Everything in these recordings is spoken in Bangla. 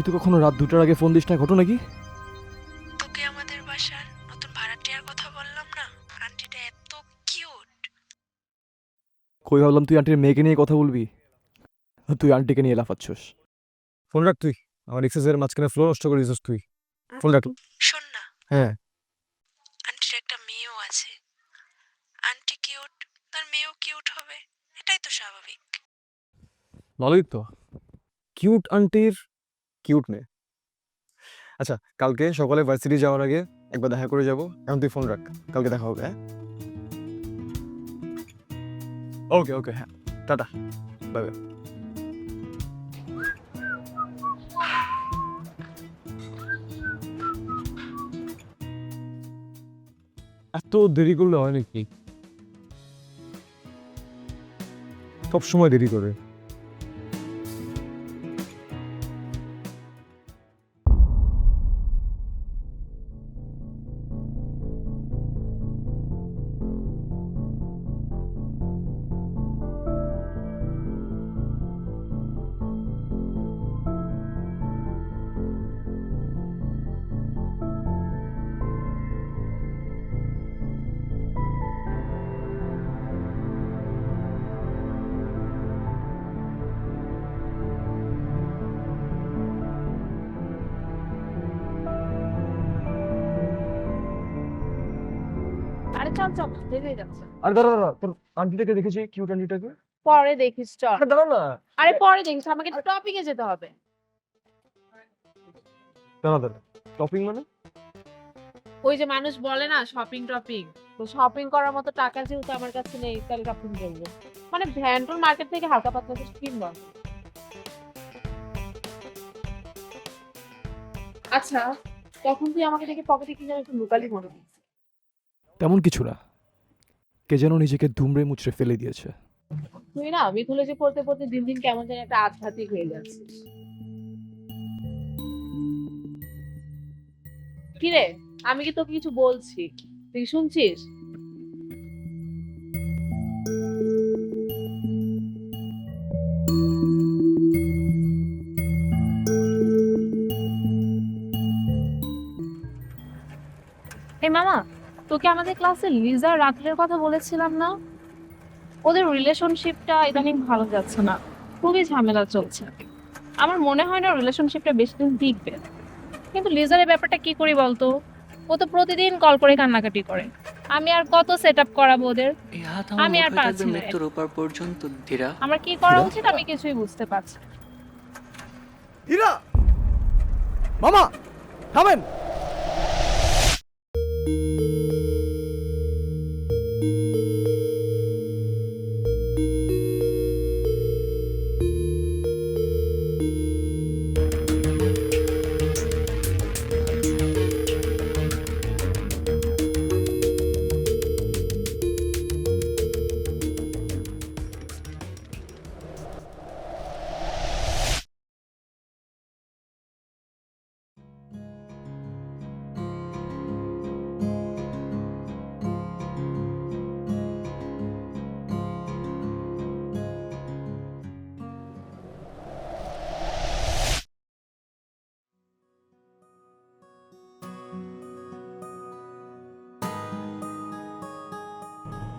তুই তো কখনো রাত 2টার আগে ফোন দিস না, ঘটনা কি? তোকে আমাদের বাসার নতুন ভাড়াটিয়ার কথা বললাম না, আন্টিটা এত কিউট। কই ভাবলাম তুই আন্টির মেয়েকে নিয়ে কথা বলবি, আর তুই আন্টিকে নিয়ে লাফাচ্ছস। ফোন রাখ তুই, আমার এক্সারসাইজের মাঝখানে ফ্লো নষ্ট করে দিছিস তুই। ফোন রাখ। শোন না, হ্যাঁ, আন্টির একটা মেয়েও আছে। আন্টি কিউট, তার মেয়েও কিউট হবে, এটাই তো স্বাভাবিক। ভালোই তো। কিউট আন্টির কিউট মেয়ে। আচ্ছা, কালকে সকালে ভার্সিটি যাওয়ার আগে একবার দেখা করে যাব। এখন তুই ফোন রাখ, কালকে দেখা হবে। হ্যাঁ, ওকে ওকে, হ্যাঁ, টাটা, বাই বাই। এত দেরি করলে হয় নাকি? সব সময় দেরি করে। আরে চল চল, দেরি হয়ে যাচ্ছে। আরে দাঁড়া দাঁড়া, তোর আন্টিটাকে দেখেছি, কিউট আন্টিটাকে। পরে দেখিস, চল। আরে দাঁড়া না, আরে পরে দেখিস, আমাকে টপিং এ যেতে হবে। দাঁড়া দাঁড়া, শপিং মানে? ওই যে মানুষ বলে না শপিং টপিং, তো শপিং করার মতো টাকা যেহেতু আমার কাছে নেই, তাহলে টপিং করবো। মানে ভ্যান্ডুল মার্কেট থেকে হালকা পাতলা কিছু কিনবো। আচ্ছা, তখন তুই আমাকে দেখে পকেটে কি যেন একটু লুকালি মনে হচ্ছে। তেমন কিছু না, কে যেন নিজেকে দুমড়ে মুচড়ে ফেলে দিয়েছে। তুই না মিথোলজি পড়তে পড়তে দিন দিন কেমন যেন একটা আধ্যাত্মিক হয়ে যাচ্ছিস। কিরে, আমি কি তোকে কিছু বলছি, তুই শুনছিস? এই মামা, তোকে আমাদের ক্লাসে লিজা রাত্রের কথা বলেছিলাম না? ওদের রিলেশনশিপটা ইদানিং ভালো যাচ্ছে না, খুবই ঝামেলা চলছে। আমার মনে হয় না রিলেশনশিপটা বেশি দিন টিকবে। কিন্তু লিজারের ব্যাপারটা কি করি বলতো? ও তো প্রতিদিন কল করে কান্নাকাটি করে। আমি আর কত সেট আপ করাবো ওদের? এই হাত আমার আমি আর মুঠোয় থাকবে পারছি না। মৃত্যুর ওপার পর্যন্ত, ধীরা। আমার কি করা উচিত আমি কিছুই বুঝতে পারছি না। হীরা, মামা, থামেন।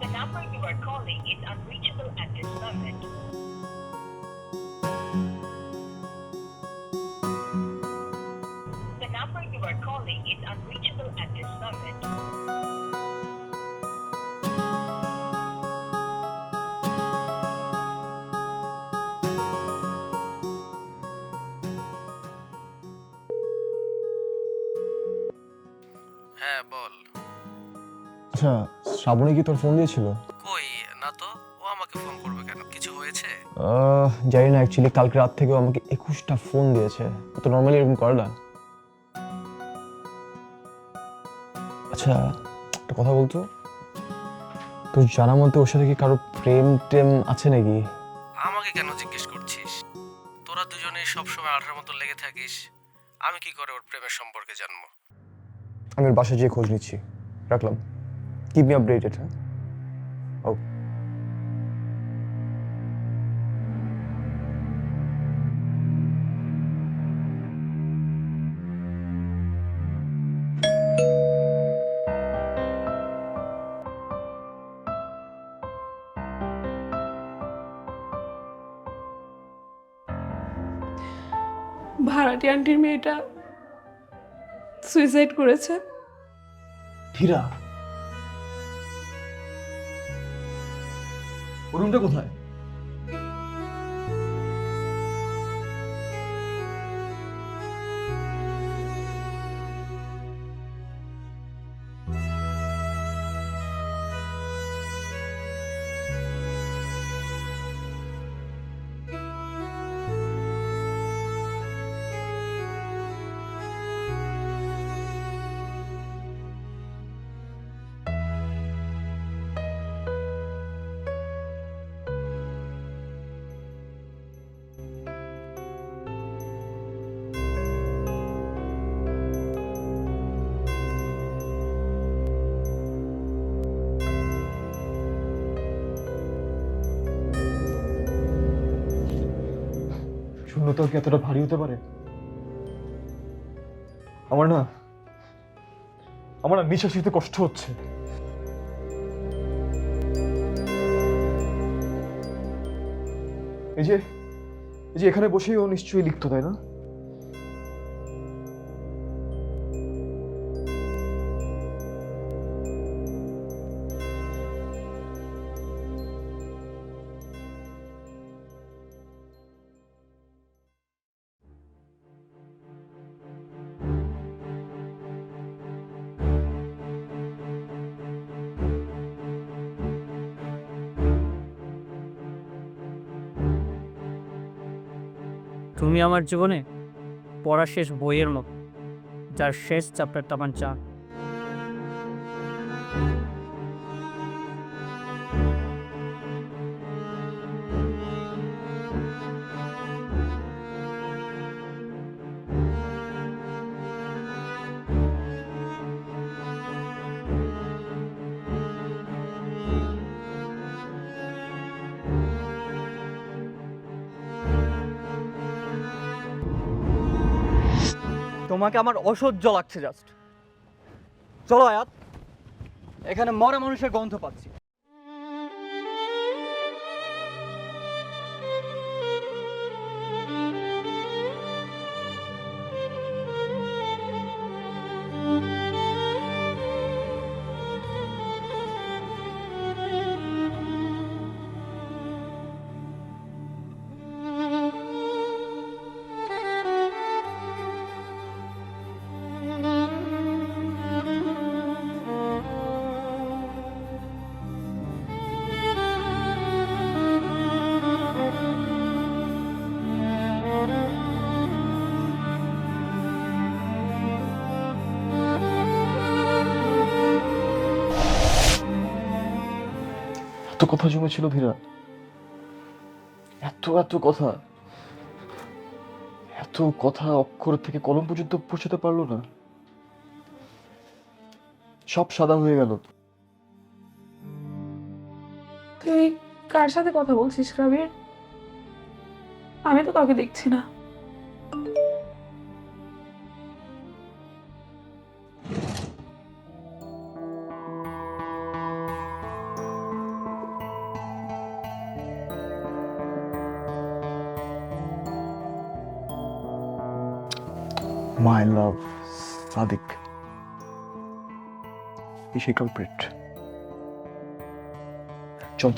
The number you are calling is unreachable at this moment. The number you are calling is unreachable at this moment. হ্যাঁ বল। আচ্ছা, শ্রাবণী কি তোর ফোন দিয়েছিল? কই না তো, ও আমাকে ফোন করবে কেন? কিছু হয়েছে? জানি না, অ্যাকচুয়ালি কালকে রাত থেকে ও আমাকে 21টা ফোন দিয়েছে। ও তো নর্মালি এরকম করে না। আচ্ছা, একটা কথা বলতো, তোর জানা মতে ওর সাথে কি কারো প্রেম টেম আছে নাকি? আমাকে কেন জিজ্ঞেস করছিস? তোরা দুজনেই সবসময় আঠার মতো লেগে থাকিস, আমি কি করে ওর প্রেমের সম্পর্কে জানবো? আমি ওর বাসায় যেয়ে খোঁজ নিচ্ছি। রাখলাম, কিপ মি আপডেটেড। হ্যাঁ, ও। ভাড়াটি আন্টির মেয়েটা সুইসাইড করেছে। হীরা, ওর রুমটা কোথায়? শূন্যতা কি এতটা ভারী হতে পারে? আমার না নিঃশ্বাস নিতে কষ্ট হচ্ছে। এই যে এখানে বসেই ও নিশ্চয়ই লিখতো, তাই না? তুমি আমার জীবনে পড়া শেষ বইয়ের মতো, যার শেষ চ্যাপ্টারটা আমার চা। তোমাকে আমার অসহ্য লাগছে জাস্ট। চলো আয়াত, এখানে মরা মানুষের গন্ধ পাচ্ছি। এত কথা জমেছিল ধীরা, এত কথা, অক্ষর থেকে কলম পর্যন্ত পৌঁছাতে পারলো না। সব সাদা হয়ে গেল। তুই কার সাথে কথা বলছিস কাবির? আমি তো কাউকে দেখছি না। মাই লাভ সাদিক, is a culprit. চল।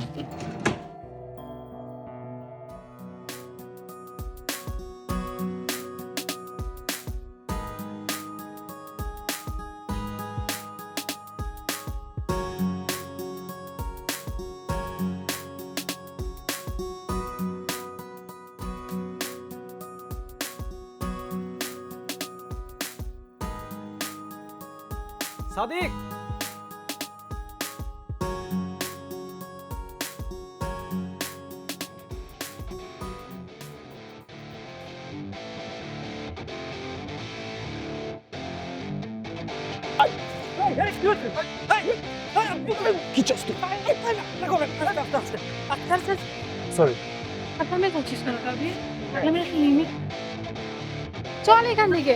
সাদিক, কি চাস তুই? সরি। পাগলামি করছিস কেন কাবির? পাগলামির একটা লিমিট। চল এখান থেকে।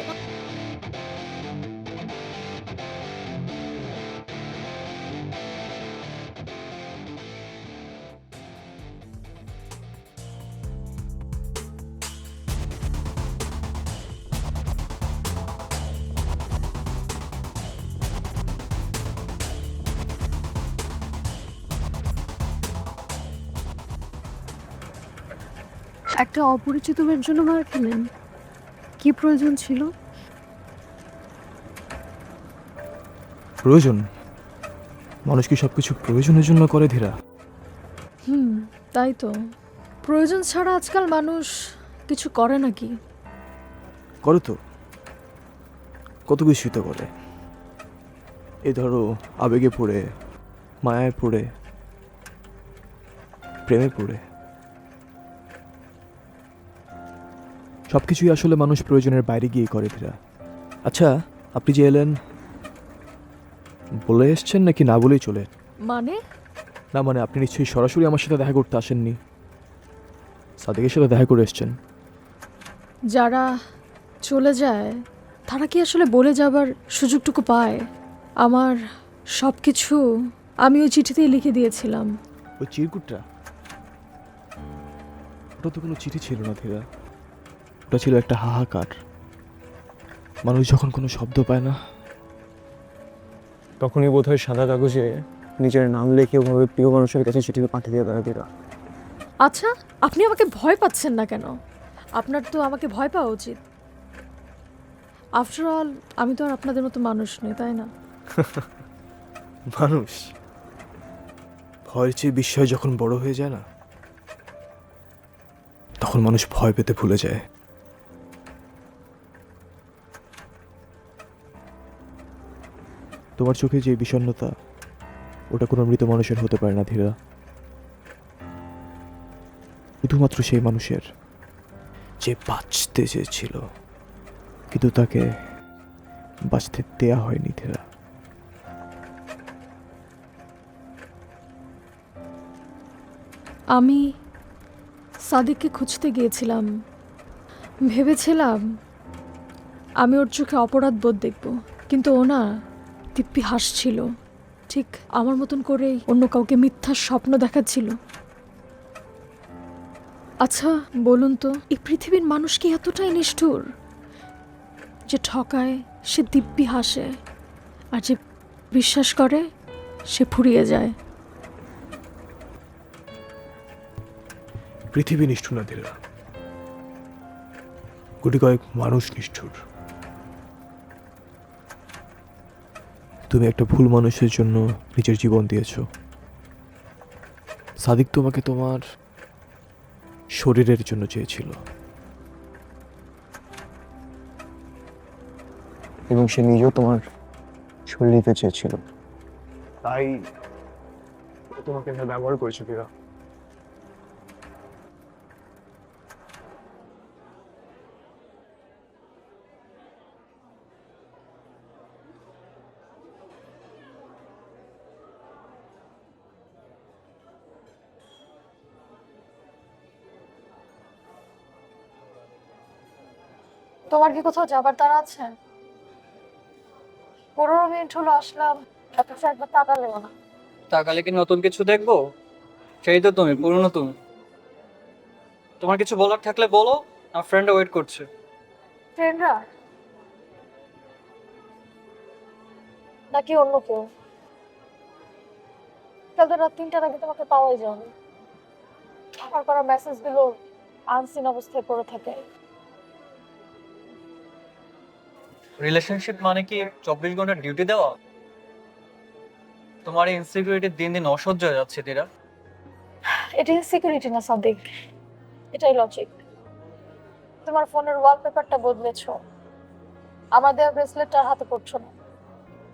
একটা অপরিচিত মেয়ের জন্য মার খেলেন? কি প্রয়োজন ছিল? প্রয়োজন? মানুষ কি সবকিছু প্রয়োজনের জন্য করে ধীরা? তাই তো। প্রয়োজন ছাড়া আজকাল মানুষ কিছু করে নাকি? করে তো, কত কিছুই তো করে। এই ধরো আবেগে পড়ে, মায়ায় পড়ে, প্রেমে পড়ে, সবকিছুই আসলে মানুষ প্রয়োজনের বাইরে গিয়ে করে ধীরা। আচ্ছা, আপনি যে এলেন, বলে এসছেন নাকি না বলেই চলে? মানে? না মানে আপনি নিশ্চয়ই সরাসরি আমার সাথে দেখা করতে আসেননি, সাদিকের সাথে দেখা করে এসছেন। যারা চলে যায় তারা কি আসলে বলে যাবার সুযোগটুকু পায়? আমার সব কিছু আমি ওই চিঠিতেই লিখে দিয়েছিলাম। ওই চিরকুটটা, ওটা তো কোনো চিঠি ছিল না ধীরা, ওটা ছিল একটা হাহাকার। মানুষ যখন কোনো শব্দ পায় না, তখনই বোধ হয় সাদা কাগজে নিজের নাম লিখে ওভাবে প্রিয় মানুষের কাছে চিঠি পাঠিয়ে দিয়ে দেয় ধীরা। আচ্ছা, আপনি আমাকে ভয় পাচ্ছেন না কেন? আপনার তো আমাকে ভয় পাওয়া উচিত। আফটার অল আমি তো আর আপনাদের মতো মানুষ নই, তাই না? মানুষ ভয়ের চেয়ে বিস্ময় যখন বড় হয়ে যায় না, তখন মানুষ ভয় পেতে ভুলে যায়। তোমার চোখে যে বিষণ্ণতা, ওটা কোনো মৃত মানুষের হতে পারে না ধীরা, শুধুমাত্র সেই মানুষের যে বাঁচতে চেয়েছিল কিন্তু তাকে বাঁচতে দেয়া হয়নি ধীরা। আমি সাদিককে খুঁজতে গিয়েছিলাম, ভেবেছিলাম আমি ওর চোখে অপরাধ বোধ দেখব, কিন্তু ও না দিব্যি হাসছিল, ঠিক আমার মতন করেই অন্য কাউকে মিথ্যা স্বপ্ন দেখাচ্ছিল। আচ্ছা বলুন তো, এই পৃথিবীর মানুষ কি এতটাই নিষ্ঠুর যে ঠকায় সে দিব্যি হাসে, আর যে বিশ্বাস করে সে ফুরিয়ে যায়? পৃথিবী নিষ্ঠুর না ধীরা, কোটি কয়েক মানুষ নিষ্ঠুর। তুমি একটা ভুল মানুষের জন্য নিজের জীবন দিয়েছো। সাদিক তোমাকে তোমার শরীরের জন্য চেয়েছিল, এবং সে নিজেও তোমার শরীর নিতে চেয়েছিল, তাই তোমাকে ব্যবহার করেছে ধীরা। তোমার কি কোথাও যাবার তাড়া আছে? 15 মিনিট হলো আসলাম, অথচ একবার তাকালেও না। তাকালে কি নতুন কিছু দেখবো? সেই তো তুমি, পুরনো তুমি। তোমার কিছু বলার থাকলে বলো, আমার ফ্রেন্ডটা ওয়েট করছে। ফ্রেন্ডরা নাকি অন্য কেউ? কাল তো রাত 3টার আগে তোমাকে পাওয়াই যায়নি। আমার করা মেসেজগুলো আনসিন অবস্থায় পড়ে থাকে। রিলেশনশিপ মানে কি 24 ঘন্টা ডিউটি দেওয়া? তোমার এই ইনসিকিউরিটি দিন দিন অসহ্য হয়ে যাচ্ছে ধীরা। এটা ইনসিকিউরিটি না সাদিক, এটাই লজিক। তোমার ফোনের ওয়ালপেপারটা বদলেছো, আমার দেওয়া ব্রেসলেটটা হাতে পড়ছো না।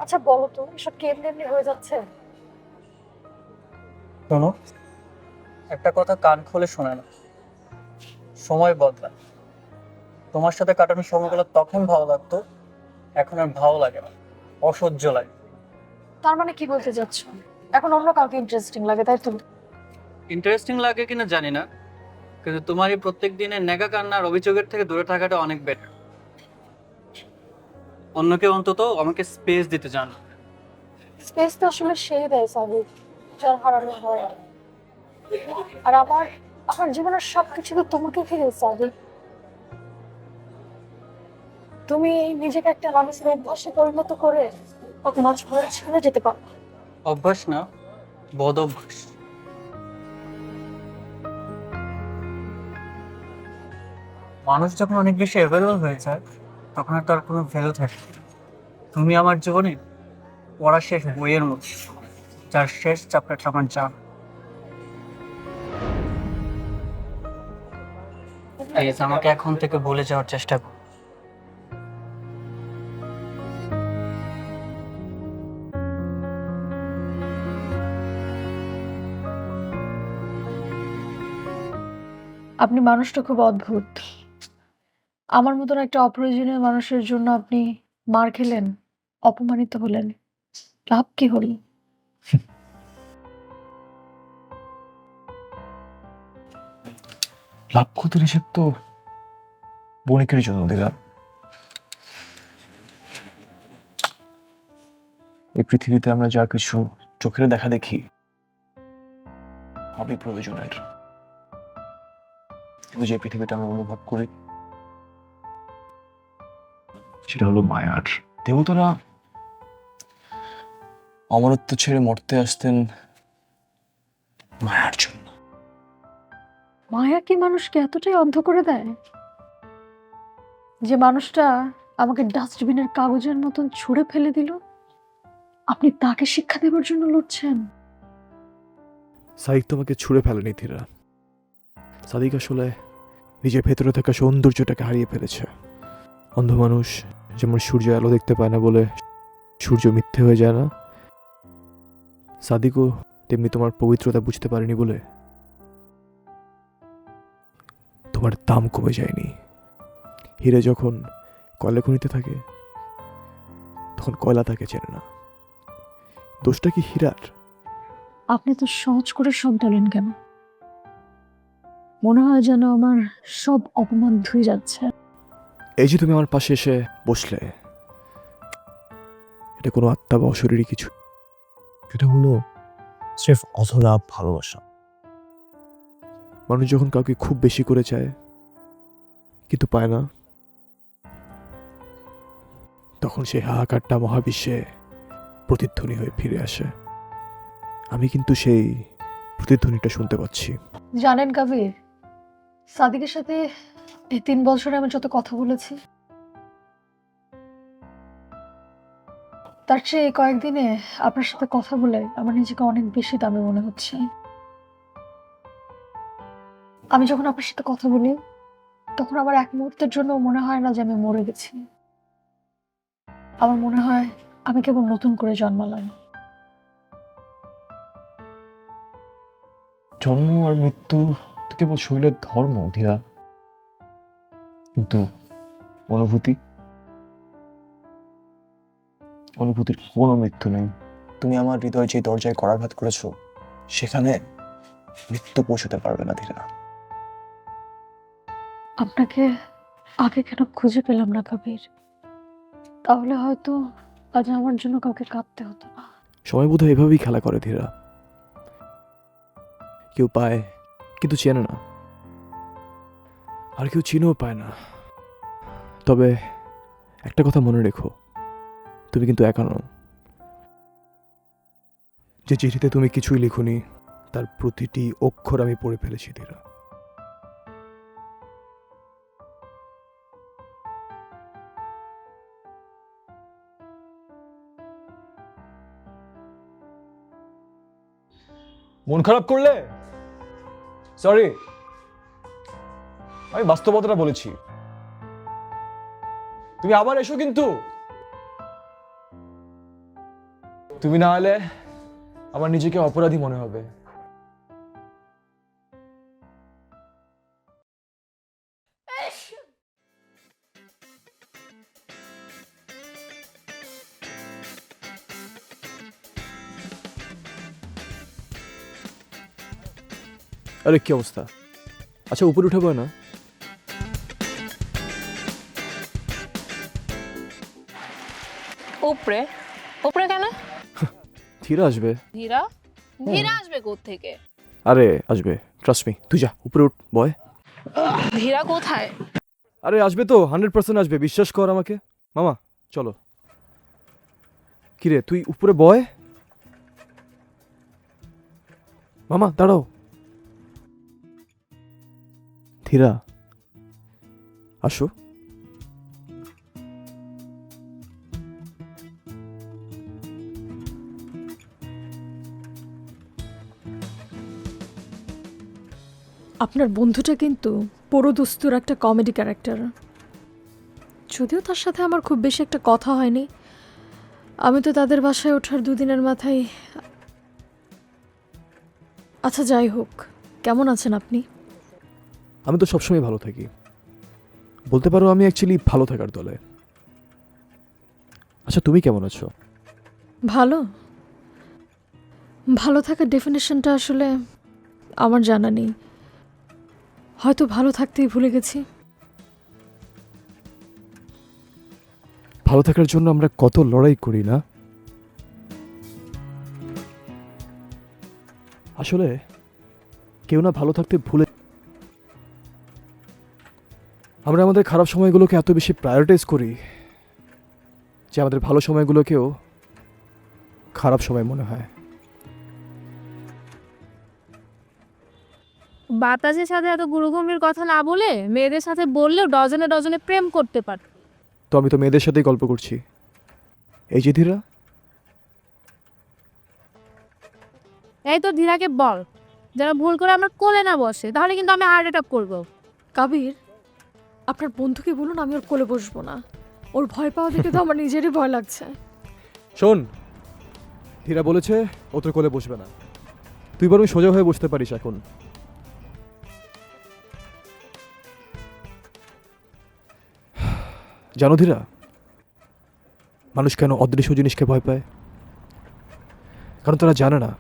আচ্ছা বলো তো, এসব কেমনি এমনি হয়ে যাচ্ছে? শোনো, একটা কথা কান খুলে শোনে না, সময় বদলায়। তোমার সাথে কাটানোর সময়গুলো তখন ভালো লাগতো, এখন আর ভালো লাগে না, অসহ্য লাগে। তার মানে কি বলতে যাচ্ছ? এখন অন্য কাউকে ইন্টারেস্টিং লাগে, তাই তো? ইন্টারেস্টিং লাগে কিনা জানি না, কিন্তু তোমার এই প্রত্যেক দিনের নেগা কান্নার অভিযোগের থেকে দূরে থাকাটা অনেক বেটার। অন্য কেউ অন্তত আমাকে স্পেস দিতে জানো। স্পেস তো আসলে সেই দেয় সাদিক, যার হারানো হয়। আর আমার আমার জীবনের সবকিছু তো তোমাকে ঘিরে সাদিক। তুমি নিজেকে একটা মানুষের অভ্যাসে পরিণত করে ওকে মাঝ ভরে ছেড়ে যেতে পারো। অভ্যাস না, বদ অভ্যাস। মানুষ যখন অনেক বেশি অ্যাভেলেবল হয়ে যায় তখন আর তার কোনো ভ্যালু থাকে না। তুমি আমার জীবনে পড়া শেষ বইয়ের মতো, যার শেষ চ্যাপ্টারটা আমার জানা। প্লিজ আমাকে এখন থেকে ভুলে যাওয়ার চেষ্টা করো। আপনি মানুষটা খুব অদ্ভুত। আমার মতন একটা অপ্রয়োজনীয় মানুষের জন্য আপনি মার খেলেন, অপমানিত হলেন। লাভ কি হল? লাভ ক্ষতির হিসেব তো বণিকের জন্য দিলাম। এই পৃথিবীতে আমরা যা কিছু চোখের দেখা দেখি সবই প্রয়োজনের, কিন্তু যে পৃথিবীটা আমরা অনুভব করি সেটা হলো মায়ার। দেবতারা অমরত্ব ছেড়ে মরতে আসতেন মায়ার জন্য। মায়া কি মানুষকে এতটাই অন্ধ করে দেয় যে মানুষটা আমাকে ডাস্টবিনের কাগজের মতন ছুঁড়ে ফেলে দিল, আপনি তাকে শিক্ষা দেওয়ার জন্য লড়ছেন? সাদিক তোমাকে ছুঁড়ে ফেলেনি ধীরা। সাদিক আসলে নিজের ভেতরে থাকা সৌন্দর্যটাকে হারিয়ে ফেলেছে। অন্ধ মানুষ যেমন সূর্য আলো দেখতে পায় না বলে সূর্য মিথ্যে হয়ে যায় না, সাদিকও তেমনি তোমার পবিত্রতা বুঝতে পারেনি বলে তোমার দাম কমে যায়নি। হীরে যখন কয়লা খনিতে থাকে তখন কয়লা তাকে চেনে না। দোষটা কি হীরার? আপনি তো সহজ করে সব বলেন কেন? মনে হয় যেন আমার সব অপমান ধুয়ে যাচ্ছে। এই যে তুমি আমার পাশে এসে বসলে, এটা কোনো আত্মা বা অশরীরী কিছু, এটা হলো স্রেফ অধরা ভালোবাসা। মানুষ যখন কাউকে খুব বেশি করে চায় কিন্তু পায় না, তখন সেই হাহাকারটা মহাবিশ্বে প্রতিধ্বনি হয়ে ফিরে আসে। আমি কিন্তু সেই প্রতিধ্বনিটা শুনতে পাচ্ছি। জানেন কবির, সাদিকের সাথে এই 3 বছরে আমি যত কথা বলেছি তার চেয়ে এই কয়েকদিনে আপনার সাথে কথা বলে আমার নিজেকে অনেক বেশি দামি মনে হচ্ছে। আমি যখন আপনার সাথে কথা বলি তখন আমার এক মুহূর্তের জন্য মনে হয় না যে আমি মরে গেছি। আমার মনে হয় আমি কেবল নতুন করে জন্মালাম। জন্ম আর মৃত্যু তো কেবল শরীরের ধর্ম ধীরা, কিন্তু অনুভূতির কোনো মৃত্যু নেই। তুমি আমার হৃদয় যে দরজায় করাঘাত করেছো সেখানে মৃত্যু পৌঁছতে পারবে না ধীরা। আপনাকে আগে কেন খুঁজে পেলাম না কবির? তাহলে হয়তো আজ আমার জন্য কাউকে কাঁদতে হতো না। সময় বোধহয় এভাবেই খেলা করে ধীরা। কেউ পায় কিন্তু চেনে না, আর কেউ চিনেও পায় না। তবে একটা কথা মনে রেখো, তুমি কিন্তু একা নও। যে চিঠিতে তুমি কিছুই লিখোনি তার প্রতিটি অক্ষর আমি পড়ে ফেলেছি ধীরা। মন খারাপ করলে সরি, আমি বাস্তবতাটা বলেছি। তুমি আবার এসো, কিন্তু তুমি না এলে আমার নিজেকে অপরাধী মনে হবে। আরে কি অবস্থা? আচ্ছা উপরে উঠে বয় না। উপরে উপরে কেন? ধীরা আসবে। ধীরা ধীরা আসবে কোত্থেকে? আরে আসবে, ট্রাস্ট মি। তুই যা উপরে উঠ, বয়। ধীরা কোথায়? আরে আসবে তো, 100% আসবে, বিশ্বাস কর আমাকে। মামা চলো। কিরে তুই উপরে বয়। মামা দাঁড়াও। ধীরা আসো। আপনার বন্ধুটা কিন্তু পুরো দুস্তুর একটা কমেডি ক্যারেক্টার। যদিও তার সাথে আমার খুব বেশি একটা কথা হয়নি, আমি তো তাদের বাসায় ওঠার দুদিনের মাথায়। আচ্ছা যাই হোক, কেমন আছেন আপনি? আমি তো সবসময় ভালো থাকি, বলতে পারো আমি অ্যাকচুয়ালি ভালো থাকার দলে। আচ্ছা তুমি কেমন আছো? ভালো ভালো থাকার ডেফিনেশনটা আসলে আমার জানা নেই, হয়তো ভালো থাকতেই ভুলে গেছি। ভালো থাকার জন্য আমরা কত লড়াই করি না? আসলে কেউ না ভালো থাকতে ভুলে, আমরা আমাদের খারাপ সময়গুলোকে এত বেশি প্রায়োরিটাইজ করি যে আমাদের ভালো সময়গুলোকেও খারাপ সময় মনে হয়। বাতাসের সাথে এত গুরুগম্ভীর কথা না বলে মেয়েদের সাথে বললেও ডজনে ডজনে প্রেম করতে পারত। তো আমি তো মেয়েদের সাথেই গল্প করছি। এই যে ধীরা, এই তো ধীরাকে বল যেন ভুল করে আমার কোলে না বসে, তাহলে কিন্তু আমি হার্ট অ্যাটাক করবো। কাবির, আপনার বন্ধুকে বলুন আমি ওর কোলে বসবো না। ওর ভয় পাওয়া দেখে তো আমার নিজেরই ভয় লাগছে। শোন, ধীরা বলেছে ও তোর কোলে বসবে না, তুই বরং সোজা হয়ে বসতে পারিস এখন। জানো ধীরা, মানুষ কেন অদৃশ্য জিনিসকে ভয় পায়? কারণ তারা জানে না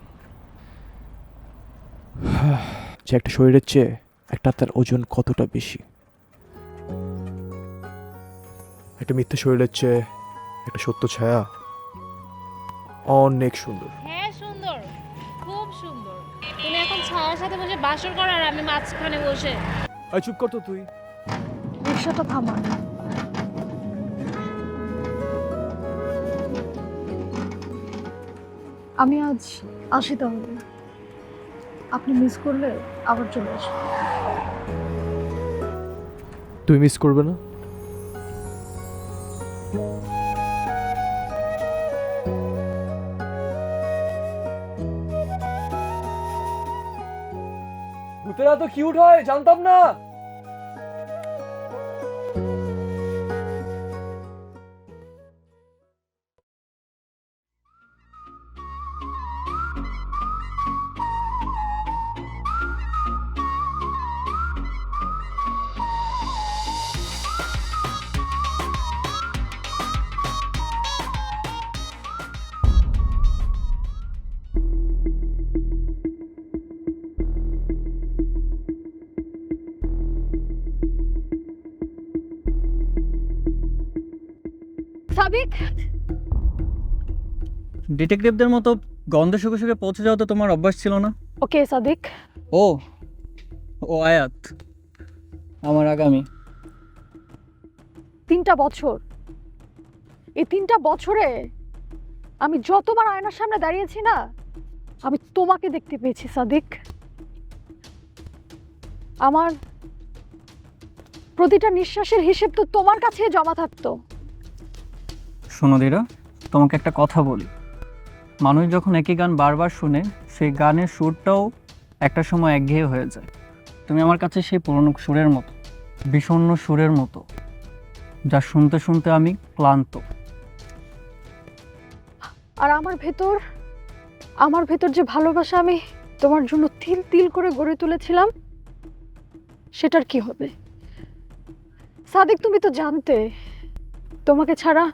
যে একটা শরীরের চেয়ে একটা আত্মার ওজন কতটা বেশি। একটা মিথ্যে শরীরের চেয়ে একটা সত্য ছায়া অনেক সুন্দর। হ্যাঁ সুন্দর, খুব সুন্দর। তুমি এখন ছায়ার সাথে বসে বাসর করো আর আমি মাঝখানে বসে। আয় চুপ কর তো তুই। রিক্সাটা থামা। আমি আজ আসি তাহলে, আপনি মিস করলে আবার চলে আসবেন। তুই মিস করবে না? ভূতেরা তো কিউট হয়, জানতাম না। সাদিক, ডিটেকটিভদের মতো গন্ধে শুকে শুকে পৌঁছে যাওয়া তো তোমার অভ্যাস ছিল না? ওকে সাদিক। ও ও আয়াত, আমার আগামী 3টা বছর, এই 3টা বছরে আমি যতবার আয়নার সামনে দাঁড়িয়েছি না, আমি তোমাকে দেখতে পেয়েছি সাদিক। আমার প্রতিটা নিঃশ্বাসের হিসেব তো তোমার কাছে জমা থাকতো। শোনো ধীরা, তোমাকে একটা কথা বলি। মানুষ যখন একই গান বারবার শুনে সেই গানের সুরটাও একটা সময় একঘেয়ে হয়ে যায়। তুমি আমার কাছে সেই পুরনো সুরের মতো, বিষণ্ণ সুরের মতো, যা শুনতে শুনতে আমি ক্লান্ত। আর আমার ভেতর যে ভালোবাসা আমি তোমার জন্য তিল তিল করে গড়ে তুলেছিলাম, সেটার কি হবে? সাদিক, তুমি তো জানতে তোমাকে ছাড়া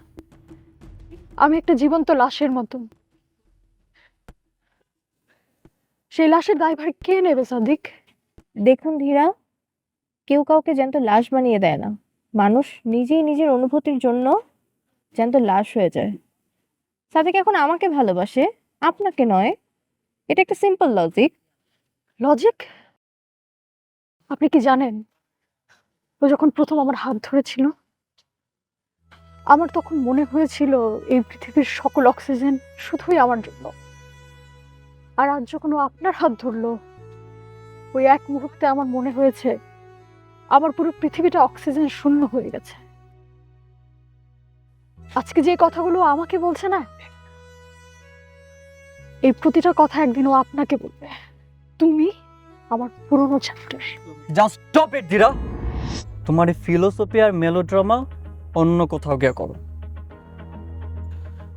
আমি একটা জীবন্ত লাশের মতো। সেই লাশের দায়ভার কে নেবে সাদিক? দেখুন ধীরা, কেউ কাউকে জ্যান্ত লাশ বানিয়ে দেয় না। মানুষ নিজেই নিজের অনুভূতির জন্য জ্যান্ত লাশ হয়ে যায়। সাদিক এখন আমাকে ভালোবাসে, আপনাকে নয়। এটা একটা সিম্পল লজিক। লজিক? আপনি কি জানেন, ও যখন প্রথম আমার হাত ধরেছিল, আমার তখন মনে হয়েছিল এই পৃথিবীর সকল অক্সিজেন শুধুই আমার জন্য। আর আজ যখন ও আপনার হাত ধরলো, ওই এক মুহূর্তে আমার মনে হয়েছে আমার পুরো পৃথিবীটা অক্সিজেন শূন্য হয়ে গেছে। আজকে যে কথাগুলো আমাকে বলছে না, এই প্রতিটা কথা একদিন ও আপনাকে বলবে। তুমি আমার পুরনো chapter. Just stop it Dhira. তোমার এই ফিলোসফি আর মেলোড্রামা অন্য কোথাও গিয়ে করো।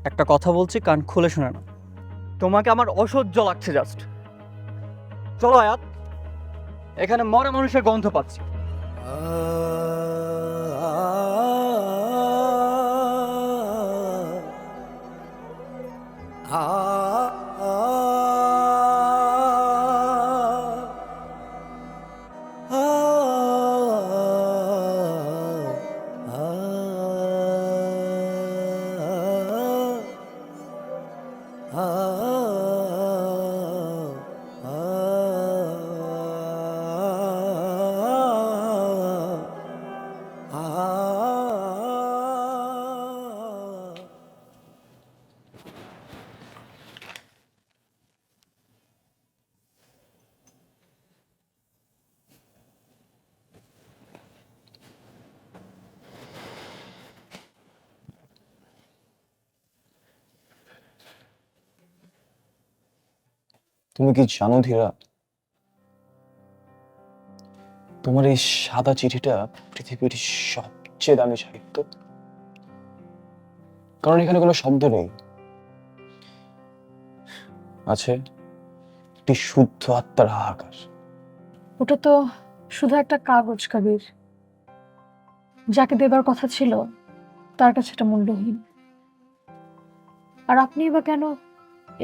একটা কথা বলছি, কান খুলে শুনে না। তোমাকে আমার অসহ্য লাগছে জাস্ট। চলো আয়াত, এখানে মরা মানুষের গন্ধ পাচ্ছি। তুমি কি জানো ধীরা, তোমার এই সাদা চিঠিটা পৃথিবীর সবচেয়ে দামি সাহিত্য। কারণ এখানে কোনো শব্দ নেই, আছে একটি শুদ্ধ আত্মার হাহাকার। ওটা তো শুধু একটা কাগজ কবির, যাকে দেবার কথা ছিল তার কাছে এটা মূল্যহীন। আর আপনি বা কেন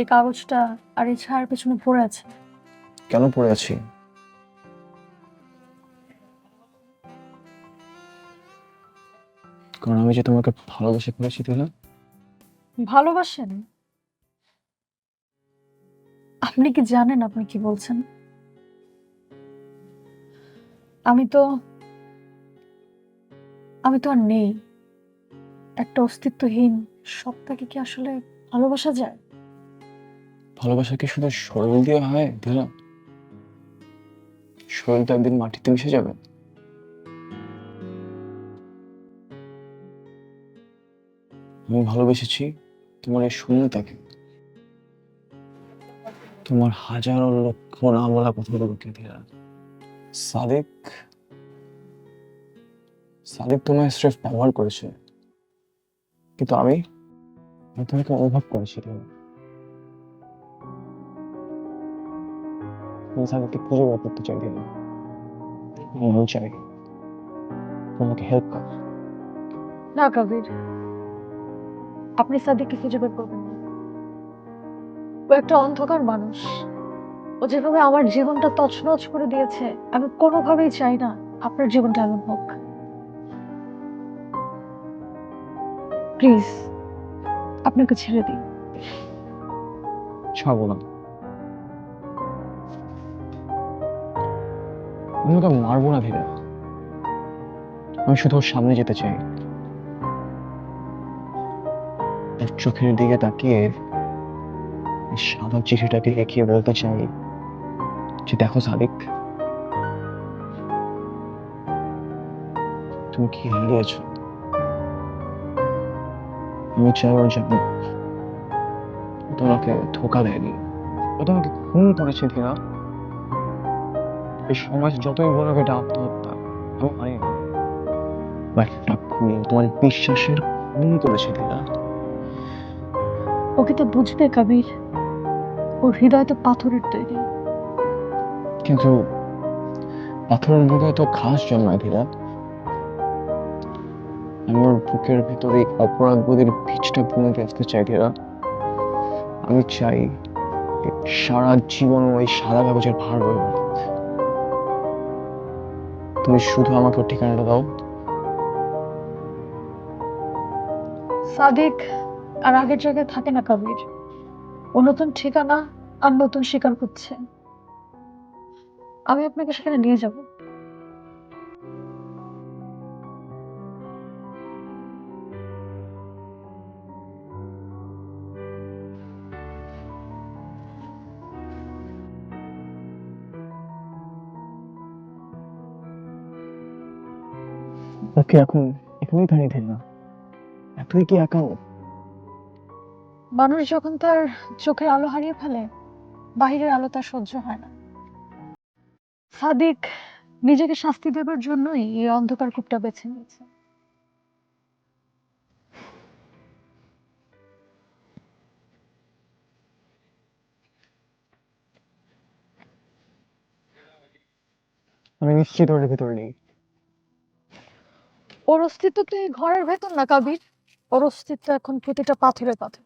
এই কাগজটা আর এই ছায়ার পেছনে পড়ে আছেন? কেন পড়ে আছি? কারণ আমি যে তোমাকে ভালোবেসে ফেলেছি ধীরা। ভালোবাসেন? আপনি কি জানেন আপনি কি বলছেন? আমি তো আর নেই। একটা অস্তিত্বহীন সত্তাকে কি আসলে ভালোবাসা যায়? ভালোবাসা কি শুধু শরীর দিয়ে হয় ধীরা? শরীর তো একদিন মাটিতে মিশে যাবে। আমি ভালোবেসেছি তোমার এই শূন্যতাকে, তোমার হাজারো লক্ষ না বলা কথাগুলোকে ধীরা। সাদিক তোমায় স্রেফ ব্যবহার করেছে, কিন্তু আমি তোমাকে অনুভব করেছি ধীরা। আমি সাদিককে খুঁজে বের করতে চাই ধীরা। আমি চাই তোমাকে হেল্প কর। না কবির, আপনি সাদিককে খুঁজে বের করবেন না। ও একটা অন্ধকার মানুষ। ও যেভাবে আমার জীবনটা তছনছ করে দিয়েছে, আমি কোনোভাবেই চাই না আপনার জীবনটা এমন হোক। প্লিজ, আপনাকে ছেড়ে দিন। ছাড়বো না। আমি ওকে মারবো না ধীরা। আমি শুধু ওর সামনে যেতে চাই, ওর চোখের দিকে তাকিয়ে এই সাদা চিঠিটাকে এগিয়ে বলতে চাই যে দেখো সাদিক, তুমি কি হারিয়েছ। আমি চাই ও জানো ও তোমাকে ধোকা দেয়নি, ও তোমাকে খুন করেছে ধীরা। এই সমাজ যতই বড় এটা আত্মহত্যা, আমি মানি না। ও একটা খুন, তোমার বিশ্বাসের খুন করেছে ধীরা। ওকে তো বুঝবে কবির, ওর হৃদয় তো পাথরের তৈরি। কিন্তু পাথরের বুকে তো ঘাস জন্মায় ধীরা। আমি ওর বুকের ভেতরে অপরাধ বোধের বীজটা বুনে ফেলতে চাই ধীরা। আমি চাই সারা জীবন ওই সাদা কাগজের ভার বয়ে বেড়াতে। তুমি শুধু আমাকে ওর ঠিকানাটা দাও। সাদিক আর আগের জায়গায় থাকে না কবির। ও নতুন ঠিকানা আর নতুন শিকার করছে। আমি আপনাকে সেখানে নিয়ে যাব। ওকে এখন এখানেই দাঁড়িয়ে থাকি না, এতই কি একাও? মানুষ যখন তার চোখের আলো হারিয়ে ফেলে, বাহিরের আলো তার সহ্য হয় না। সাদিক নিজেকে শাস্তি দেবার জন্যই এই অন্ধকার কূপটা বেছে নিয়েছে। আমি নিশ্চিত ওর ভেতর নেই। ওর অস্তিত্ব তো এই ঘরের ভেতর না কাবির, ওর অস্তিত্ব এখন প্রতিটা পাথরে পাথরে।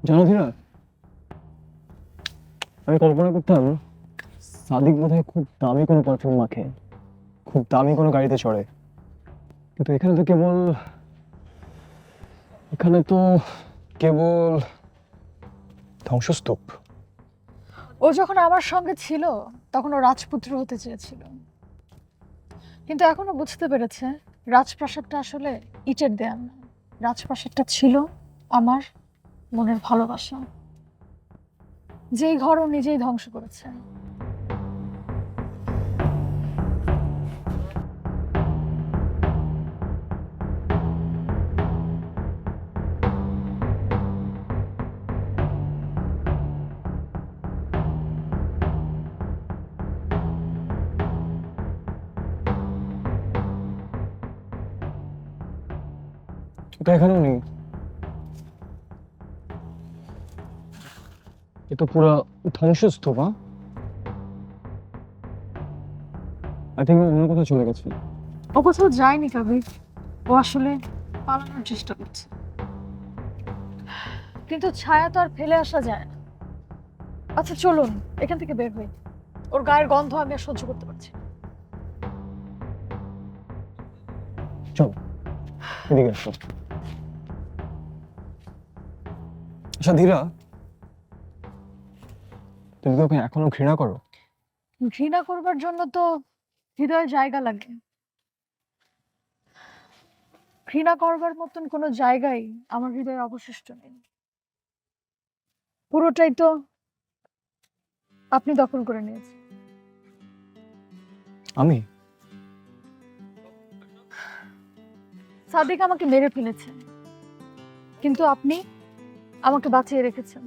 জানো ধীরা, আমি কল্পনা করতাম সাদিক বোধহয় খুব দামি কোনো পারফিউম মাখে, খুব দামি কোনো গাড়িতে চড়ে, কিন্তু এখানে তো কেবল ধ্বংসস্তূপ। ও যখন আমার সঙ্গে ছিল তখন ও রাজপুত্র হতে চেয়েছিল, কিন্তু এখনো বুঝতে পেরেছে রাজপ্রাসাদটা আসলে ইটের দেয়াল না, রাজপ্রাসাদটা ছিল আমার মনের ভালোবাসা, যেই ঘর ও নিজেই ধ্বংস করেছে। এটা এখানেও নেই, এ তো পুরো ধ্বংসস্তূপ। আই থিঙ্ক অন্য কোথাও চলে গেছে। ও কোথাও যায়নি কাবির, ও আসলে পালানোর চেষ্টা করছে, কিন্তু ছায়া তো আর ফেলে আসা যায় না। আচ্ছা চলুন এখান থেকে বের হই, ওর গায়ের গন্ধ আমি আর সহ্য করতে পারছি না। চল এদিকে আসো। আচ্ছা ধীরা, তুমি কি ওকে এখনো ঘৃণা করো? ঘৃণা করবার জন্য তো হৃদয়ে জায়গা লাগে, ঘৃণা করবার মতন কোনো জায়গাই আমার হৃদয়ে অবশিষ্ট নেই, পুরোটাই তো আপনি দখল করে নিয়েছেন। আমি? সাদিক আমাকে মেরে ফেলেছে, কিন্তু আপনি আমাকে বাঁচিয়ে রেখেছেন।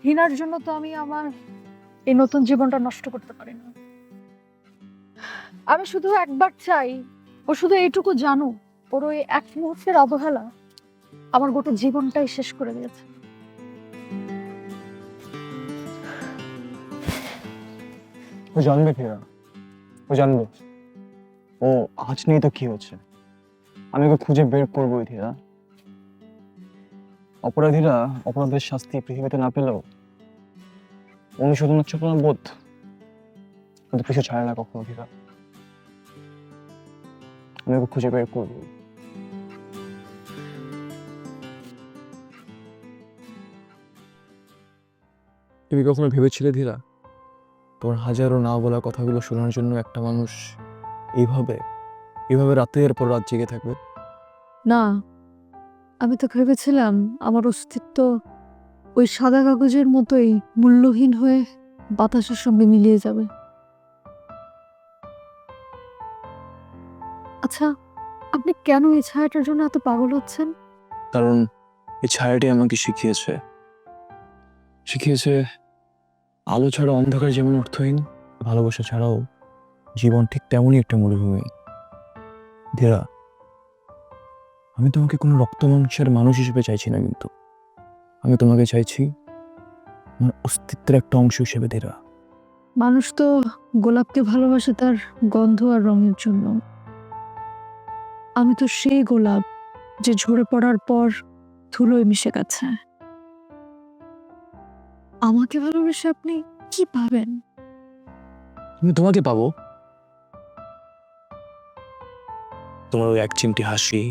ঘৃণার জন্য তো আমি আমার এই নতুন জীবনটা নষ্ট করতে পারি না। আমি শুধু একবার চাই ও শুধু এইটুকু জানুক, ওর ওই এক মুহূর্তের অবহেলা আমার গোটা জীবনটাই শেষ করে দিয়েছে। ও জানবে ফেরা, ও জানবে। ও আজ নেই তো কি হচ্ছে, আমি ওকে খুঁজে বের করবোই ধীরা। অপরাধীরা অপরাধের শাস্তি পৃথিবীতে না পেলেও অনুশোচনা বোধ ওদের পিছু ছাড়ে না কখনো ধীরা। আমি ওকে খুঁজে বের করবো। তুমি কখনো ভেবেছিলে ধীরা, তোমার হাজারো না বলা কথাগুলো শোনার জন্য একটা মানুষ এইভাবে রাতের পর রাত জেগে থাকবে? না, আমি তো ভেবেছিলাম আমার অস্তিত্ব ওই সাদা কাগজের মতোই মূল্যহীন হয়ে বাতাসের সঙ্গে মিলিয়ে যাবে। আচ্ছা, আপনি কেন এই ছায়াটার জন্য এত পাগল হচ্ছেন? কারণ এই ছায়াটি আমাকে শিখিয়েছে আলো ছাড়া অন্ধকার যেমন অর্থহীন, ভালোবাসা ছাড়াও জীবন ঠিক তেমনই একটা মরুভূমি। ধীরা, আমি তোমাকে কোনো রক্ত মাংসের মানুষ হিসেবে চাইছি না, কিন্তু আমি তোমাকে চাইছি আমার অস্তিত্বের একটা অংশ হিসেবে ধীরা। মানুষ তো গোলাপকে ভালোবাসে তার গন্ধ আর রঙের জন্য, আমি তো সেই গোলাপ যে ঝরে পড়ার পর ধুলোয় মিশে গেছে। আমাকে ভালোবেসে আপনি কি পাবেন? আমি তোমাকে পাবো, তোমার ওই এক চিমটি হাসি,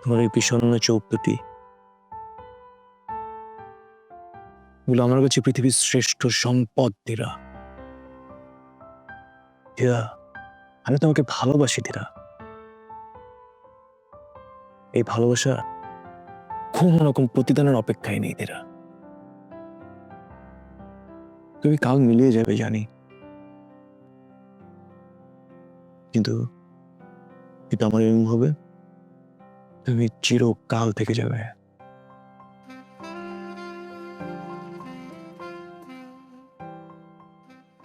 তোমার ওই বিষণ্ণ চোখ দুটি, ওগুলো আমার কাছে পৃথিবীর শ্রেষ্ঠ সম্পদ ধীরা। ধীরা, আমি তোমাকে ভালোবাসি ধীরা। এই ভালোবাসা কোনো রকম প্রতিদানের অপেক্ষায় নেই ধীরা। তুমি কাল মিলিয়ে যাবে জানি, কিন্তু কিন্তু আমার এরকম হবে তুমি চিরকাল থেকে যাবে।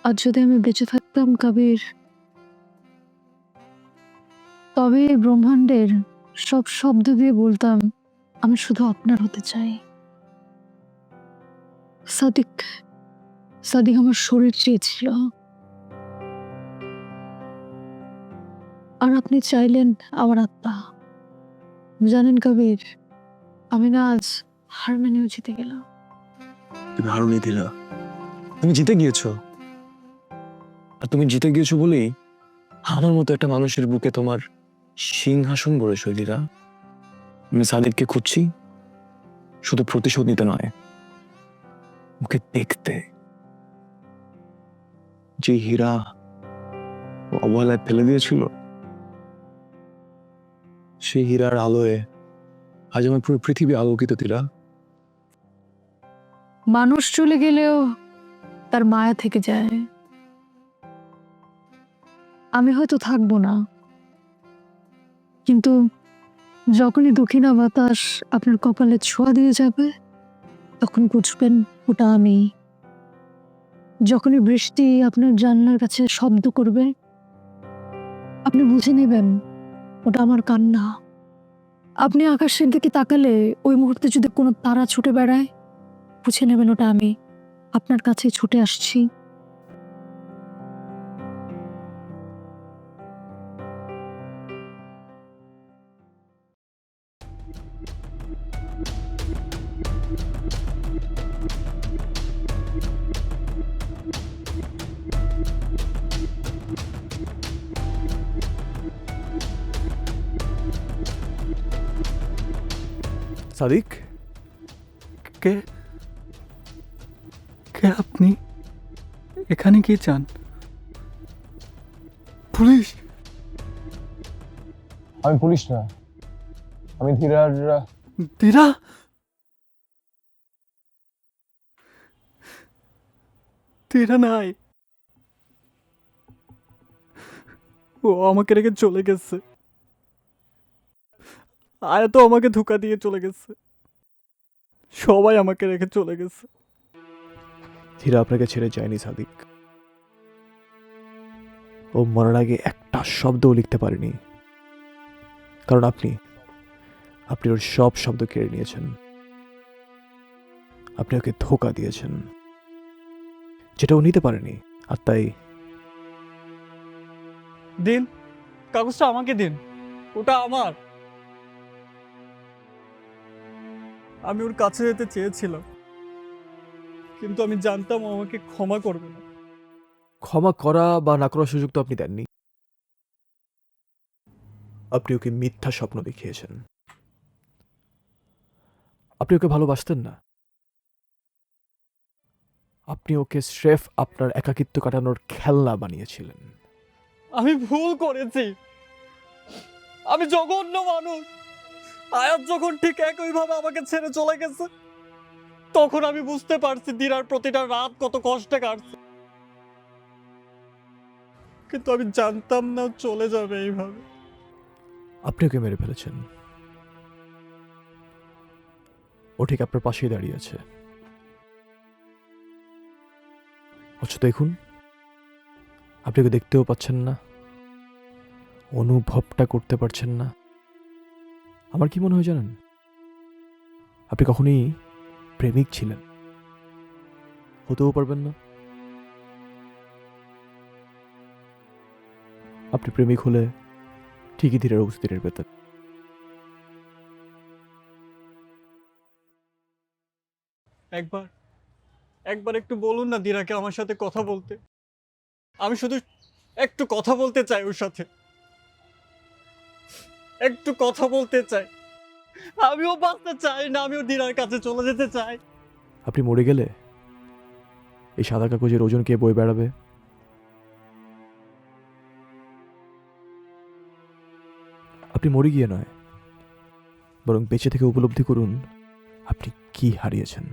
আজ যদি আমি বেঁচে থাকতাম কবির, তবে এই ব্রহ্মাণ্ডের সব শব্দ দিয়ে বলতাম আমি শুধু আপনার হতে চাই। সাদিক, সাদিক আমার শরীর চেয়েছিল, আর আপনি চাইলেন আমার আত্মা। জানেন কবির, আমি না আজ হার মেনেও জিতে গেলাম। তুমি হারুনি ধীরা, তুমি জিতে গিয়েছো। আর তুমি জিতে গিয়েছো বলেই আমার মতো একটা মানুষের বুকে তোমার সিংহাসন গড়েছ ধীরা। আমি সাদিককে খুঁজছি শুধু প্রতিশোধ নিতে নয়, ওকে দেখতে। যে হীরা ও অবহেলায় ফেলে দিয়েছিল, সেই হীরার আলোয় আজ আমার পুরো পৃথিবী আলোকিত ধীরা। মানুষ চলে গেলেও তার মায়া থেকে যায়। আমি হয়তো থাকবো না, কিন্তু যখনই দক্ষিণা বাতাস আপনার কপালে ছোঁয়া দিয়ে যাবে, তখন বুঝবেন ওটা আমি। যখনই বৃষ্টি আপনার জানলার কাছে শব্দ করবে, আপনি বুঝে নেবেন ওটা আমার কান্না। আপনি আকাশের দিকে তাকালে ওই মুহূর্তে যদি কোনো তারা ছুটে বেড়ায়, বুঝে নেবেন ওটা আমি আপনার কাছে ছুটে আসছি। সাদিক, কে কে আপনি? এখানে কি চান? পুলিশ? আমি পুলিশ না, আমি ধীরার। ধীরা? ধীরা নাই, ও আমাকে রেখে চলে গেছে। আয়া তো আমাকে ধোঁকা দিয়ে চলে গেছে, সবাই আমাকে রেখে চলে গেছে। ধীরা আপনাকে ছেড়ে যায়নি সাদিক। ও মরার আগে একটা শব্দও লিখতে পারেনি, কারণ আপনি ওর সব শব্দ কেড়ে নিয়েছেন। আপনি ওকে ধোঁকা দিয়েছেন, যেটা ও নিতে পারেনি। আর তাই দিন, কাগজটা আমাকে দিন, ওটা আমার। আমি ওর কাছে যেতে চেয়েছিলাম, কিন্তু আমি জানতাম ও আমাকে ক্ষমা করবে না। ক্ষমা করা বা না করার সুযোগ তো আপনি দেননি। আপনি ওকে মিথ্যা স্বপ্ন দেখিয়েছেন। আপনি ওকে ভালোবাসতেন না, আপনি ওকে স্রেফ আপনার একাকিত্ব কাটানোর খেলনা বানিয়েছিলেন। আমি ভুল করেছি, আমি জঘন্য মানুষ। আয়াত যখন ঠিক একইভাবে আমাকে ছেড়ে চলে গেছে, তখন আমি বুঝতে পারছি দিনার প্রতিটা রাত কত কষ্টে কাটছে। কিন্তু আমি জানতাম না ও চলে যাবে এইভাবে। আপনি ওকে মেরে ফেলেছেন। ও ঠিক আপনার পাশেই দাঁড়িয়ে আছে। অথচ দেখুন, আপনি ওকে দেখতেও পাচ্ছেন না, অনুভবটা করতে পারছেন না। আমার কি মনে হয় জানেন, আপনি কখনোই প্রেমিক ছিলেন, হতেও পারবেন না। আপনি প্রেমিক হলে ঠিকই ধীরের অবস্থা টের পেতেন। একবার একটু বলুন না দিরাকে আমার সাথে কথা বলতে। আমি শুধু একটু কথা বলতে চাই ওর সাথে, একটু কথা বলতে চাই। আমিও বাঁচতে চাই না, আমিও দিরার কাছে চলে যেতে চাই। আপনি মরে গেলে এই সাদা কাগজের ওজন কে বয়ে বেড়াবে? আপনি মরে গিয়ে নয়, বরং বেঁচে থেকে উপলব্ধি করুন আপনি কি হারিয়েছেন।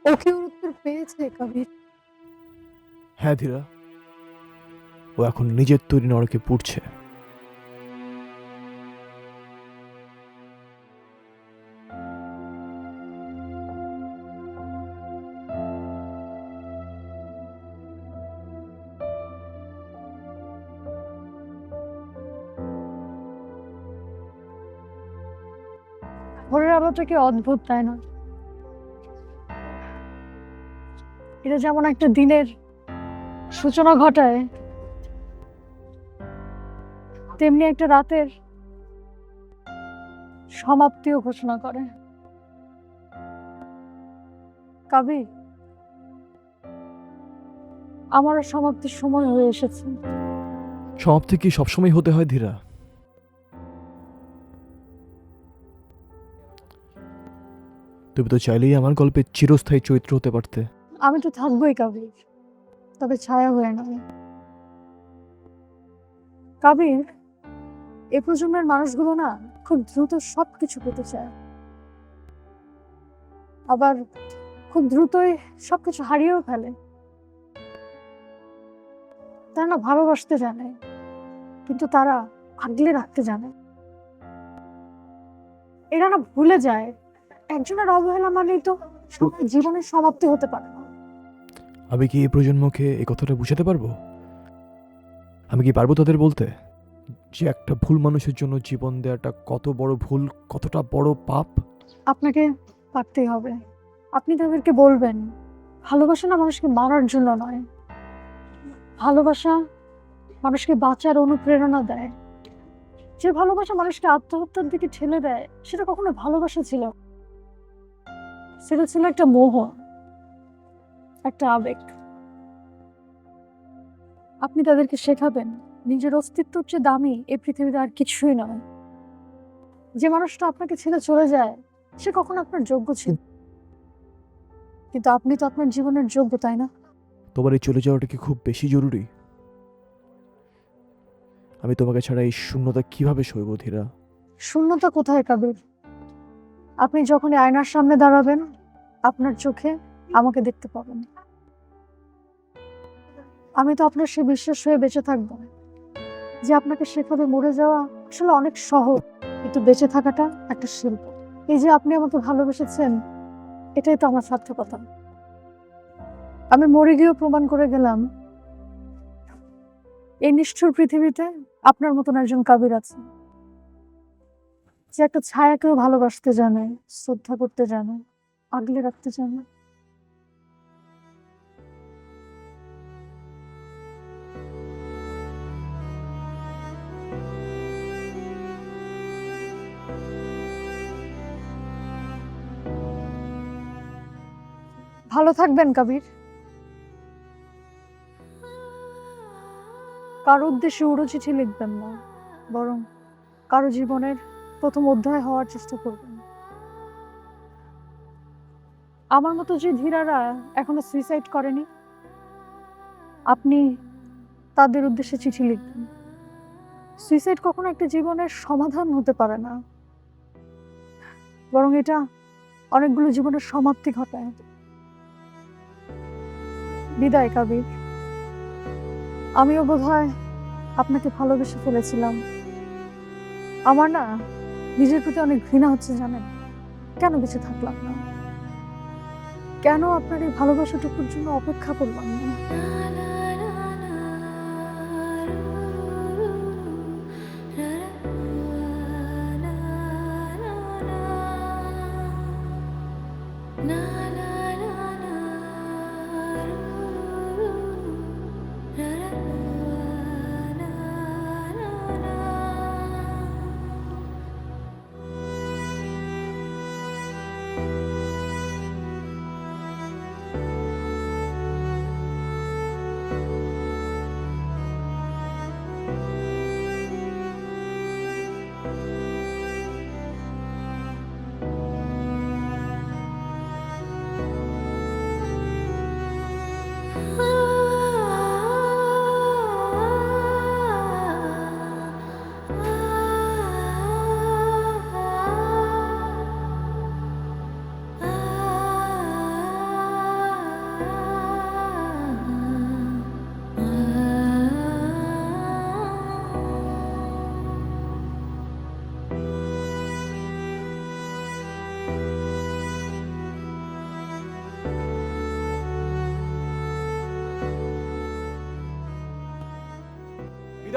ওকে ওর উত্তর পেয়েছে কবির। হ্যাঁ ধীরা, ও এখন নিজের তৈরি নরকে পুড়ছে। ভোরের আলোটা কি অদ্ভুত, তাই না? এটা যেমন একটা দিনের সূচনা ঘটায়, তেমনি একটা রাতের সমাপ্তিও ঘোষণা করে। কবি, আমারও সমাপ্তির সময় হয়ে এসেছে। সমাপ্তি কি সবসময় হতে হয় ধীরা? তুমি তো চাইলেই আমার গল্পের চিরস্থায়ী চরিত্র হতে পারতে। আমি তো থাকবোই কবির, তবে ছায়া হয়ে নয়। কবির, এ প্রজন্মের মানুষগুলো না খুব দ্রুত সবকিছু পেতে চায়, আবার খুব দ্রুতই সবকিছু হারিয়েও ফেলে। তারা না ভালোবাসতে জানে, কিন্তু তারা আগলে রাখতে জানে। এরা না ভুলে যায় একজনের অবহেলা মানেই তো সবার জীবনের সমাপ্তি হতে পারে না। আমি কি এই প্রজন্মকে এই কথাটা বুঝাতে পারবো? আমি কি পারবো তাদের বলতে যে একটা ভুল মানুষের জন্য জীবন দেওয়াটা কত বড় ভুল, কতটা বড় পাপ? আপনাকে পারতেই হবে। আপনি তাদেরকে বলবেন ভালোবাসা না মানুষকে মারার জন্য নয়, ভালোবাসা মানুষকে বাঁচার অনুপ্রেরণা দেয়। যে ভালোবাসা মানুষকে আত্মহত্যার দিকে ঠেলে দেয় সেটা কখনো ভালোবাসা ছিল না। সেটা ছিল একটা মোহ, একটা আবেগ। আপনি তাদেরকে শেখাবেন নিজের অস্তিত্ব চেয়ে দামি এই পৃথিবীতে আর কিছুই নয়। যে মানুষটা আপনাকে ছেড়ে চলে যায় সে কখনো আপনার যোগ্য ছিল, কিন্তু আপনি তো আপনার জীবনের যোগ্য, তাই না? তোমার এই চলে যাওয়াটা কি খুব বেশি জরুরি? আমি তোমাকে ছাড়া এই শূন্যতা কিভাবে সইব ধীরা? শূন্যতা কোথায় কবির? আপনি যখনই আয়নার সামনে দাঁড়াবেন আপনার চোখে আমাকে দেখতে পাবেন। আমি তো আপনার সে বিশ্বাস হয়ে বেঁচে থাকবো যে আপনাকে শেখাবে মরে যাওয়া আসলে অনেক সহজ, কিন্তু বেঁচে থাকাটা একটা শিল্প। এই যে আপনি আমাকে ভালোবেসেছেন, এটাই তো আমার সার্থকতা। আমি মরে গিয়েও প্রমাণ করে গেলাম এই নিষ্ঠুর পৃথিবীতে আপনার মতন একজন কবির আছে, যে একটা ছায়াকেও ভালোবাসতে জানে, শ্রদ্ধা করতে জানে, আগলে রাখতে জানে। ভালো থাকবেন কবির। কারো উদ্দেশ্যে উড়ো চিঠি লিখবেন না, বরং কারো জীবনের প্রথম অধ্যায় হওয়ার চেষ্টা করবেন। আমার মতো যে ধীরারা এখনো সুইসাইড করেনি, আপনি তাদের উদ্দেশ্যে চিঠি লিখবেন। সুইসাইড কখনো একটা জীবনের সমাধান হতে পারে না, বরং এটা অনেকগুলো জীবনের সমাপ্তি ঘটায়। বিদায় কবির। আমিও বোধহয় আপনাকে ভালোবেসে ফেলেছিলাম। আমার না নিজের প্রতি অনেক ঘৃণা হচ্ছে, জানেন? কেন বেঁচে থাকলাম না, কেন আপনার এই ভালোবাসাটুকুর জন্য অপেক্ষা করলাম না।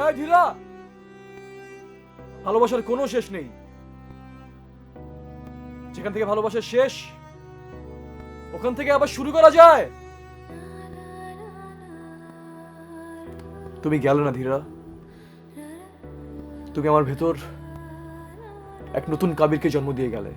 এই ধীরা, ভালোবাসার কোনো শেষ নেই। যেখান থেকে ভালোবাসার শেষ, ওখান থেকে আবার শুরু করা যায়। তুমি গেলে না ধীরা, তুমি আমার ভেতর এক নতুন কাবিরকে জন্ম দিয়ে গেলে।